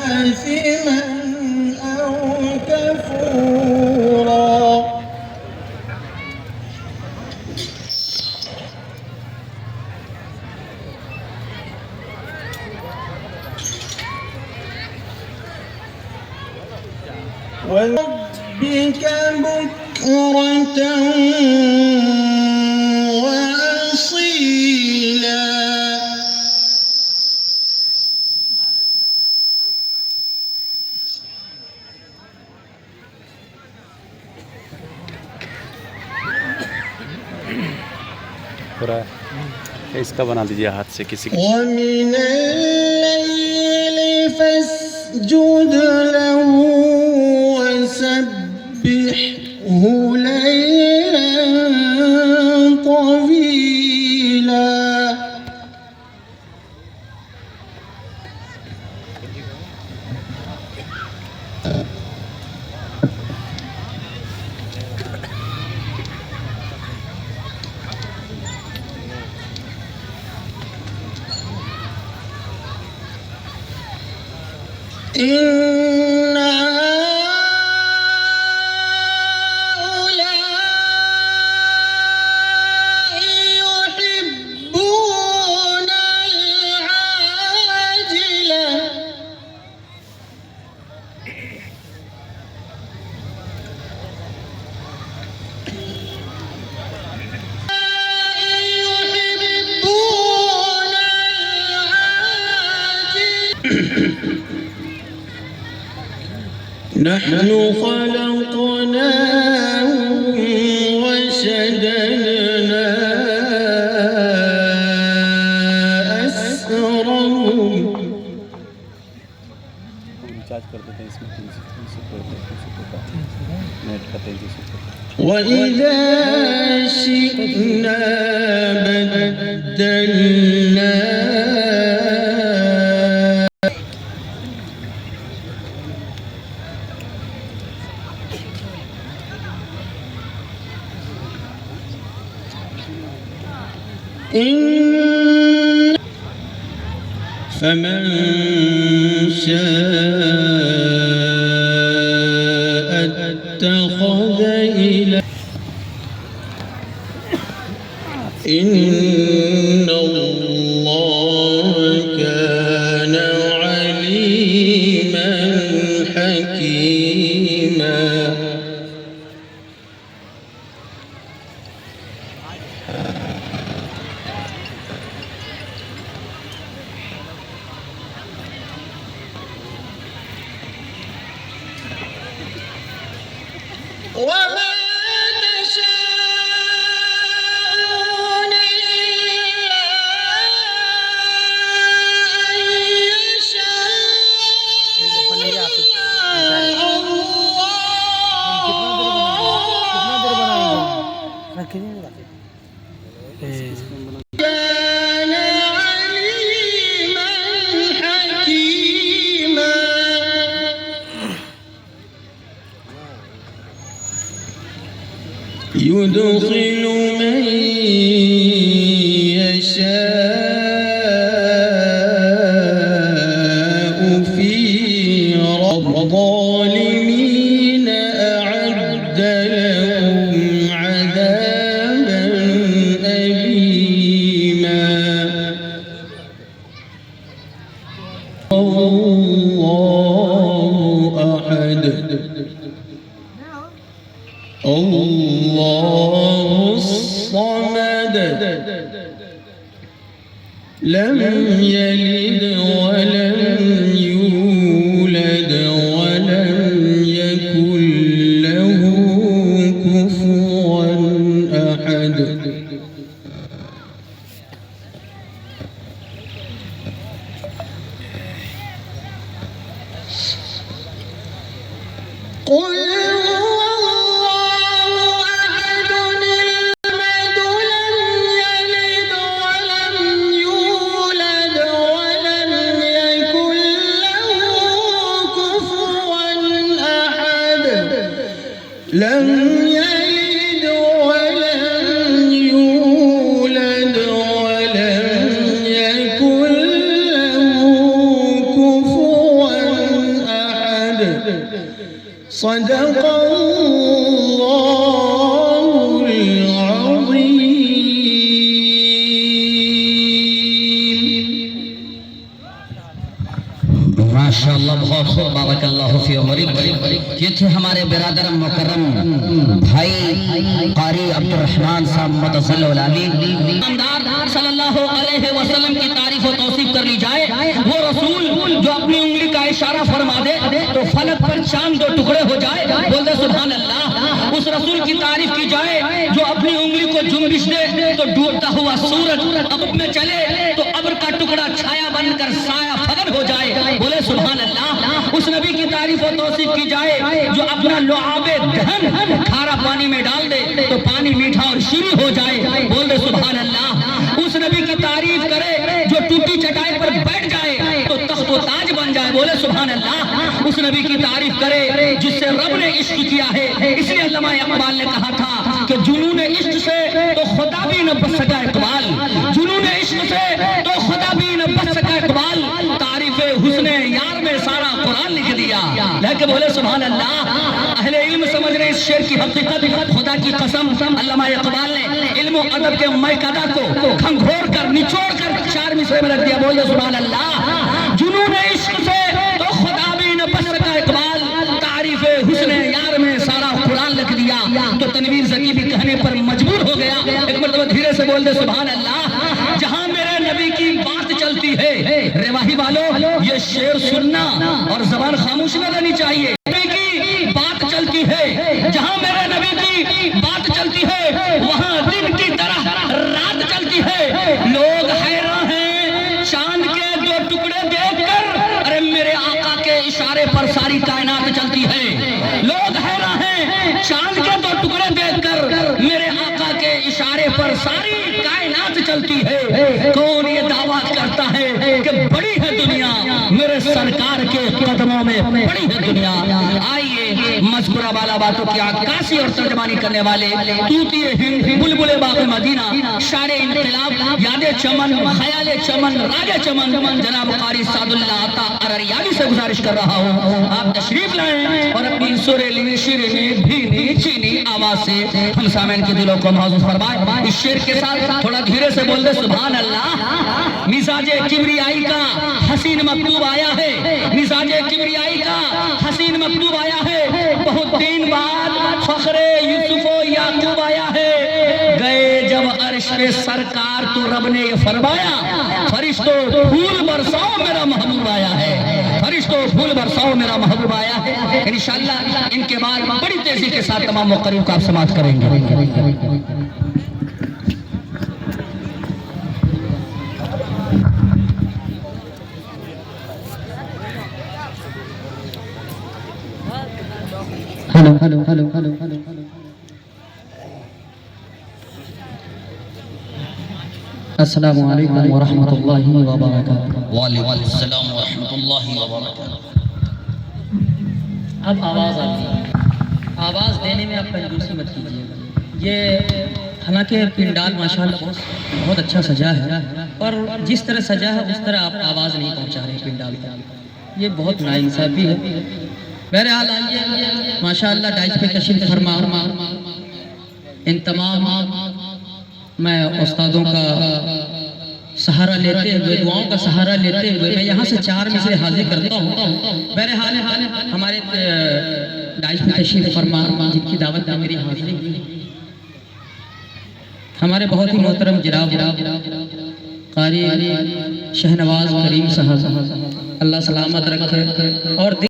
آثما أو كفورا. وربك بكرة وأصيلا. पूरा इसका बना दीजिए हाथ से किसी को। ومن الليل فاسجد له وسبحه ليلا طويلا. إن هؤلاء يحبون العاجلة نحن خلقناهم وشددنا أسرهم. रिचार्ज कर देते हैं इसमें 300 नेट का 300। وإذا شئنا بدلنا فمن شاء اتخذ إلى إن الله كان عليما حكيما. وما تشاءون إلا أن يشاء كان عليما حكيما. يدخل من يشاء في الظالمين أعد لهم عذابا أليما. الله أحد الله الصمد لم يلد ولم يولد ولم يكن له كفوا أحد. قل لم يلد ولم يولد ولم يكن له كفوا صدق الله العظيم. ماشاءاللہ بہت خوب، بارک اللہ فی عمرک. یہ تھے ہمارے برادر مکرم بھائی قاری عبد الرحمن صاحب متضل العلی. صلی اللہ علیہ وسلم کی تعریف و توصیف کر لی جائے، وہ رسول جو اپنی انگلی کا اشارہ فرما دے تو فلک پر چاند دو ٹکڑے ہو جائے، بول دے سبحان اللہ. اس رسول کی تعریف کی جائے جو اپنی انگلی کو جنبش دے تو ڈوبتا ہوا سورج ابر میں چلے تو ابر کا ٹکڑا چھایا بن کر سایہ فگن ہو جائے، بولے سبحان اللہ. اس نبی کی تعریف و توصیف کی جائے جو اپنا لعاب دہن کھارا پانی میں ڈال دے تو پانی میٹھا اور شیریں ہو جائے، بول دے سبحان اللہ. اس نبی کی تعریف کرے جو ٹوٹی چٹائی پر بیٹھ جائے تو تخت و تاج بن جائے، بولے سبحان اللہ. اس نبی کی تعریف کرے جس سے رب نے عشق کیا ہے. اس لیے علامہ اقبال نے کہا تھا کہ جنون عشق سے تو خدا بھی نہ بچ سکا اقبال، جنون عشق سے تو خدا بھی نہ بچ سکا اقبال. تعریف حسن یار میں سارا قرآن لکھ دیا، لیکن بولے سبحان اللہ. اہل علم سمجھ رہے اس شعر کی حقیقت. خدا کی قسم علامہ اقبال نے علم و ادب کے میکدہ کو کھنگھور کر نچوڑ کر 4 مصرے میں رکھ دیا، بولے سبحان اللہ. جنون عشق سے تو خدا بھی نہ بچ سکا اقبال، تعریف حسن یار میں سارا قرآن لکھ دیا. تو تنویر زکی بھی کہنے پر مجبور ہو گیا، ایک مرتبہ دھیرے سے بول دے سبحان اللہ. جہاں میرے نبی کی بات چلتی ہے رواحی والوں، یہ شعر سننا اور زبان خاموش نہ رہنی چاہیے. نبی کی بات چلتی ہے، جہاں میرے نبی کی بات چلتی ہے وہاں دن کی طرح رات چلتی ہے. لوگ حیران ہیں چاند کے 2 ٹکڑے دیکھ کر، ارے میرے آقا کے اشارے پر ساری کائنات چلتی ہے. لوگ حیران ہیں چاند کے 2 ٹکڑے دیکھ کر، میرے آقا کے اشارے پر ساری کائنات چلتی ہے. کون یہ دعویٰ کرتا ہے کہ بڑی ہے دنیا، میرے سرکار کے قدموں میں بڑی ہے دنیا. آئیے مذکورہ بالا باتوں کی عکاسی اور ترجمانی کرنے والے طوطی ہند، بلبل باغ مدینہ، شاعر انقلاب، یاد چمن، خیال چمن، راج چمن، جناب قاری سعد اللہ عطا ارریانی سے گزارش کر رہا ہوں آپ تشریف لائیں اور اپنی سریلی شیرینی بھینی چینی آواز سے ہم سامعین کے دلوں کو محظوظ فرمائیں. اس شعر کے ساتھ تھوڑا دھیرے سے بول دے سبحان اللہ. مزاج کبریائی کا حسین مکتوب آیا ہے، مزاج کبریائی کا حسین مکتوب آیا ہے. بہت دن بعد فخر یوسف و یعقوب آیا ہے. گئے جب عرش پہ سرکار تو رب نے یہ فرمایا، فرشتوں پھول برساؤ میرا محبوب آیا ہے، فرشتوں پھول برساؤ میرا محبوب آیا ہے. انشاءاللہ ان کے بعد بڑی تیزی کے ساتھ تمام مقررین کو آپ سماعت کریں گے. السلام علیکم ورحمۃ اللہ وبرکاتہ. وعلیکم السلام ورحمۃ اللہ وبرکاتہ. اب آواز آتی ہے، آواز دینے میں آپ کنجوسی مت کیجیے. یہ حالانکہ پنڈال ماشاءاللہ بہت اچھا سجا ہے، پر جس طرح سجا ہے اس طرح آپ آواز نہیں پہنچا رہے پنڈال تک، یہ بہت ناانصافی ہے. بہرحال ماشاءاللہ ڈائچ پہ تشریف فرما. ان تمام میں استادوں کا سہارا لیتے ہوئے، دعاؤں کا سہارا لیتے ہوئے میں یہاں سے 4 مصرے حاضر کرتا ہوں. بہرحال ہمارے ڈائچ پہ تشریف فرما جن کی دعوت میں میری حاضری ہوئی، ہمارے بہت ہی محترم جناب قاری شہنواز کریم صاحب، اللہ سلامت رکھے اور